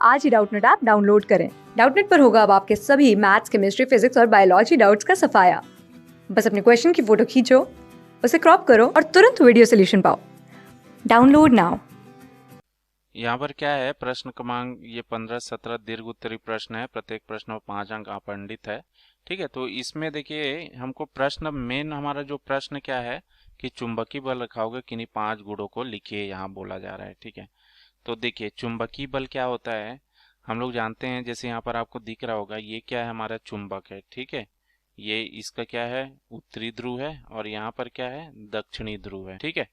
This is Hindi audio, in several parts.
आज ही डाउटनेट ऐप डाउनलोड करें। डाउटनेट पर होगा अब आपके सभी मैथ्स, केमिस्ट्री, फिजिक्स और बायोलॉजी डाउट्स का सफाया। बस अपने क्वेश्चन की फोटो खींचो, उसे क्रॉप करो और तुरंत वीडियो सोल्यूशन पाओ। Download now. यहाँ पर क्या है, प्रश्न क्रमांक ये 15-17 दीर्घ उत्तरीय प्रश्न है। प्रत्येक प्रश्न में 5 अंक अपंडित है। ठीक है, तो इसमें देखिए हमको प्रश्न मेन हमारा जो प्रश्न क्या है कि चुंबकीय बल रखा होगा, किन्हीं 5 गुणों को लिखिए, यहाँ बोला जा रहा है। ठीक है, तो देखिए चुंबकीय बल क्या होता है, हम लोग जानते हैं। जैसे यहाँ पर आपको दिख रहा होगा, ये क्या है, हमारा चुंबक है। ठीक है, ये इसका क्या है, उत्तरी ध्रुव है, और यहाँ पर क्या है, दक्षिणी ध्रुव है। ठीक है,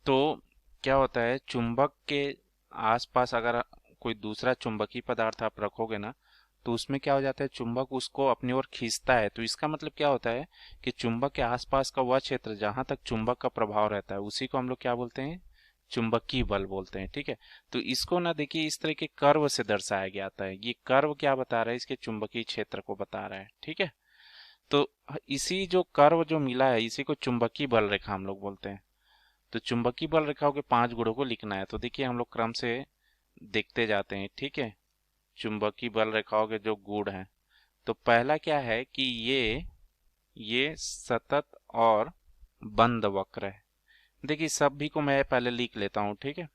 तो क्या होता है, चुंबक के आसपास अगर कोई दूसरा चुंबकीय पदार्थ आप रखोगे ना, तो उसमें क्या हो जाता है, चुंबक उसको अपनी ओर खींचता है। तो इसका मतलब क्या होता है कि चुंबक के आसपास का वह क्षेत्र जहां तक चुंबक का प्रभाव रहता है, उसी को हम लोग क्या बोलते हैं, चुंबकीय बल बोलते हैं। ठीक है, तो इसको ना देखिए इस तरह के कर्व से दर्शाया गया था। ये कर्व क्या बता रहा है, इसके चुंबकीय क्षेत्र को बता रहा है। ठीक है, तो इसी जो कर्व जो मिला है, इसी को चुंबकीय बल रेखा हम लोग बोलते हैं। तो चुंबकीय बल रेखाओं के 5 गुणों को लिखना है। तो देखिए हम लोग क्रम से देखते जाते हैं। ठीक है, चुंबकीय बल रेखाओं के जो गुण हैं, तो पहला क्या है कि ये सतत और बंद वक्र है। देखिए सभी को मैं पहले लिख लेता हूँ। ठीक है,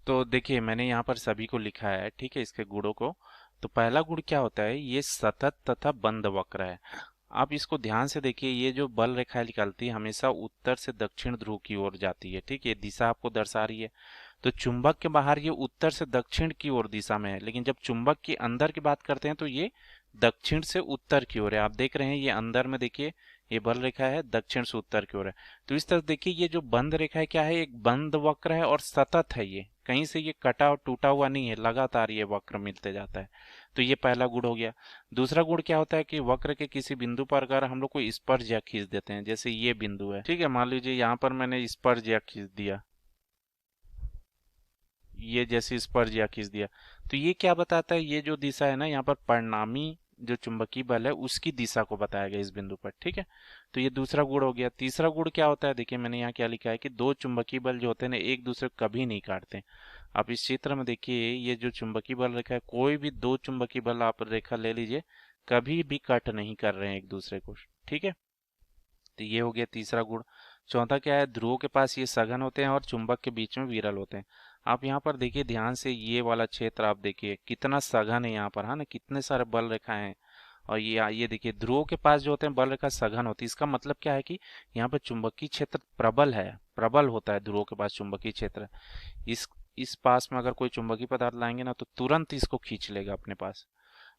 तो देखिए मैंने यहाँ पर सभी को लिखा है। ठीक है, इसके गुणों को। तो पहला गुण क्या होता है, ये सतत तथा बंद वक्र है। आप इसको ध्यान से देखिए, ये जो बल रेखा निकलती है हमेशा उत्तर से दक्षिण ध्रुव की ओर जाती है। ठीक है, दिशा आपको दर्शा रही है। तो चुंबक के बाहर ये उत्तर से दक्षिण की ओर दिशा में है, लेकिन जब चुंबक के अंदर की बात करते हैं तो ये दक्षिण से उत्तर की ओर है। आप देख रहे हैं ये अंदर में, देखिए ये बल रेखा है, दक्षिण से उत्तर की ओर है। तो इस तरह देखिए ये जो बंद रेखा है क्या है, एक बंद वक्र है और सतत है। ये कहीं से ये कटा और टूटा हुआ नहीं है, लगातार ये वक्र मिलते जाता है। तो ये पहला गुण हो गया। दूसरा गुण क्या होता है कि वक्र के किसी बिंदु पर अगर हम लोग कोई स्पर्शरेखा खींच देते हैं, जैसे ये बिंदु है। ठीक है, मान लीजिए यहाँ पर मैंने स्पर्शरेखा खींच दिया, ये जैसे स्पर्शरेखा खींच दिया, तो ये क्या बताता है, ये जो दिशा है ना, यहाँ पर परिणामी जो चुंबकीय बल है उसकी दिशा को बताया गया इस बिंदु पर। ठीक है, तो ये दूसरा गुण हो गया। तीसरा गुण क्या होता है, देखिए मैंने यहाँ क्या लिखा है कि दो चुंबकीय बल जो होते हैं ना, एक दूसरे को कभी नहीं काटते। आप इस चित्र में देखिए, ये जो चुंबकीय बल रेखा है, कोई भी दो चुंबकीय बल आप रेखा ले लीजिए, कभी भी कट नहीं कर रहे हैं एक दूसरे को। ठीक है, तो ये हो गया तीसरा गुण। चौथा क्या है, ध्रुवों के पास ये सघन होते हैं और चुंबक के बीच में विरल होते हैं। आप यहाँ पर देखिए ध्यान से, ये वाला क्षेत्र आप देखिए कितना सघन है यहाँ पर, है ना, कितने सारे बल रेखाएं हैं। और ये देखिए ध्रुवों के पास जो होते हैं बल रेखा सघन होती है। इसका मतलब क्या है कि यहाँ पर चुंबकीय क्षेत्र प्रबल है, प्रबल होता है ध्रुवों के पास चुंबकीय क्षेत्र। इस पास में अगर कोई चुंबकीय पदार्थ लाएंगे ना, तो तुरंत इसको खींच लेगा अपने पास।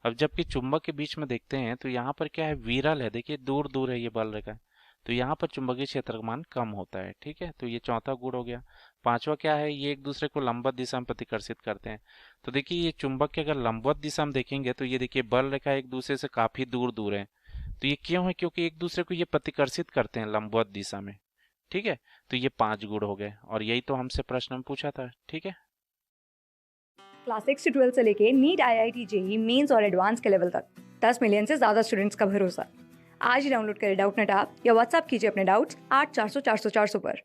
अब जबकि चुंबक के बीच में देखते हैं तो यहाँ पर क्या है, विरल है, देखिए दूर दूर है ये बल रेखा। तो यहाँ पर चुंबकीय क्षेत्र का मान कम होता है। ठीक है, तो ये चौथा गुण हो गया। पांचवा क्या है, ये एक दूसरे को लंबवत दिशा में प्रतिकर्षित करते हैं। तो देखिए ये चुंबक के अगर लंबवत दिशा में देखेंगे तो ये देखिए बल रेखा एक दूसरे से काफी दूर दूर है। तो ये क्यों है, क्योंकि एक दूसरे को ये प्रतिकर्षित करते हैं लंबवत दिशा में। ठीक है, तो ये 5 गुण हो गए, और यही तो हमसे प्रश्न में पूछा था। ठीक है, क्लास 6 से 12 से लेके नीट, IIT, JEE मेंस और एडवांस के लेवल तक 10 मिलियन से ज्यादा स्टूडेंट्स का भरोसा। आज ही डाउनलोड करें डाउटनेट ऐप या व्हाट्सएप कीजिए अपने डाउट्स 8400 400 400 पर।